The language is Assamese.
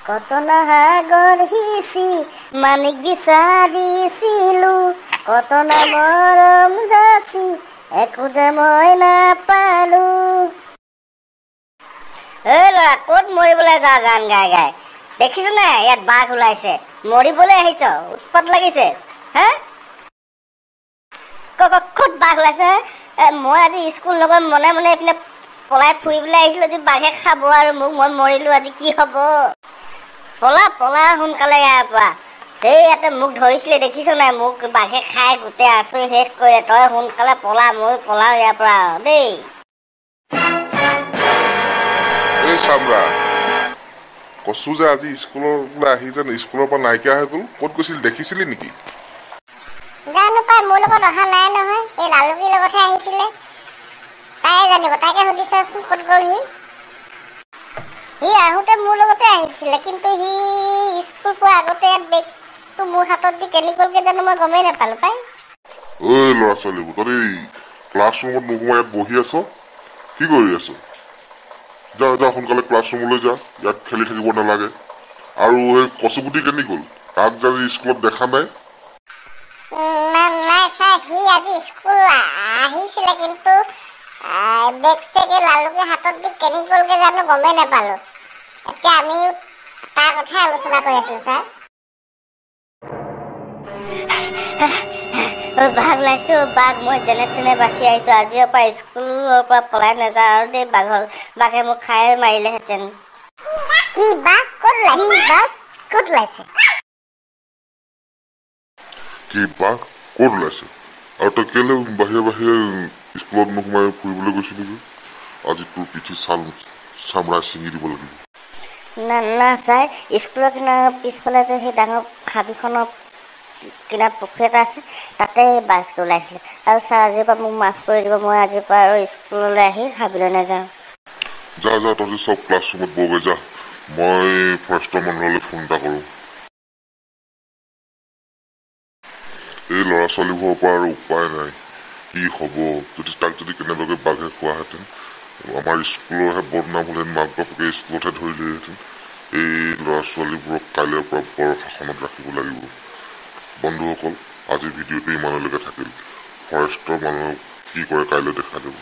কত না সাগৰ সিঁচি মানিক বিচাৰিছিলো, কত না মৰম যাচি একো যে মই নাপালো। ল'ৰা ক'ত মৰিবলৈ যাওঁ গান গাই গাই? দেখিছ নাই ইয়াত বাঘ ওলাইছে, মৰিবলৈ আহিছ? উৎপাত লাগিছে হা? ক'ত বাঘ ওলাইছে? মই আজি স্কুল নগৈ মনে মনে এইপিনে পলাই ফুৰিবলৈ আহিছিলো, আজি বাঘে খাব আৰু মোক, মই মৰিলো, আজি কি হব? পলা পলা সোনকালে ইয়াৰ পৰা। এই ইয়াতে মোক ধৰিছিলে দেখিছ নাই, মোক বাঘে খাই গোটেই আচৰি শেষ কৰিলে। তই সোনকালে পলা, ময়ো পলাও ইয়াৰ পৰা দেই। চামৰা কচু যে আজি স্কুললৈ আহি যেন স্কুলৰ পৰা নাইকিয়া হৈ গ'ল, ক'ত গৈছিল দেখিছিলি নেকি? জানো পাই, মোৰ লগত অহা নাই নহয়, এই লালুকিৰ লগতহে আহিছিলে। তাই জানিব, তাইকে সুধিছাচোন ক'ত গ'ল সি। সি আহোঁতে মোৰ লগতে আহিছিলে, কিন্তু সি স্কুল পোৱাৰ আগতে ইয়াত বেগটো মোৰ হাতত দি কেনি গ'লগে জানো মই গমেই নাপালো পাই। ঐ ল'ৰা ছোৱালীবোৰ, তই ক্লাছৰুমত নোসোমাই ইয়াত বহি আছ, কি কৰি আছ? যা যা সোনকালে ক্লাছৰুমলৈ যা, ইয়াত খেলি থাকিব নালাগে। আৰু সেই কচুগুটি কেনি গ'ল? তাক যে আজি স্কুলত দেখা নাই? নাই ছাৰ, সি আজি স্কুল আহিছিলে, কিন্তু বেগ চেগ লালুকি হাতত দি কেনি গ'লগে জানো গমেই নাপালো। এতিয়া আমি তাৰ কথাই আলোচনা কৰি আছো ছাৰ। বাঘ ওলাইছো, বাঘ মই যেনে তেনে বাচি আহিছো। আজিৰ পৰা স্কুলৰ পৰা পলাই নাযাওঁ আৰু দেই, বাঘে মোক খাই মাৰিলেহেঁতেন। কি বাঘ? ক'ত ওলাইছে বাঘ? ক'ত ওলাইছে? কি বাঘ ক'ত ওলাইছে? আৰু তই কেলে বাহিৰে বাহিৰে স্কুলত নোসোমাই ফুৰিবলৈ গৈছিলি যে? আজি তোৰ পিঠি চামৰা ছিঙি দিব লাগিব। না ছাৰ, স্কুলৰ কিনাৰৰ পিছফালে যে সেই ডাঙৰ হাবিখনৰ কিনাৰত পুখুৰী এটা আছে, তাতে বাঘটো ওলাইছিলে। আৰু ছাৰ আজিৰ পৰা মোক মাফ কৰি দিব, মই আজিৰ পৰা আৰু স্কুললৈ আহি হাবিলৈ নাযাওঁ। যা যা, তহঁতি চব ক্লাছৰুমত বগৈ যা, মই ফৰেষ্টৰ মানুহলৈ ফোন এটা কৰোঁ। এই ল'ৰা ছোৱালীবোৰৰ পৰা আৰু উপায় নাই, কি হ'ব তাক যদি কেনেবাকৈ বাঘে খোৱাহেঁতেন, আমাৰ স্কুলৰহে বদনাম হ'লহেঁতেন, মাক বাপেকে স্কুলতহে ধৰিলেহেঁতেন। এই ল'ৰা ছোৱালীবোৰক কাইলৈৰ পৰা বৰ শাসনত ৰাখিব লাগিব। বন্ধুসকল, আজিৰ ভিডিঅ'টো ইমানলৈকে থাকিল। ফৰেষ্টৰ মানুহে কি কৰে কাইলৈ দেখা যাব।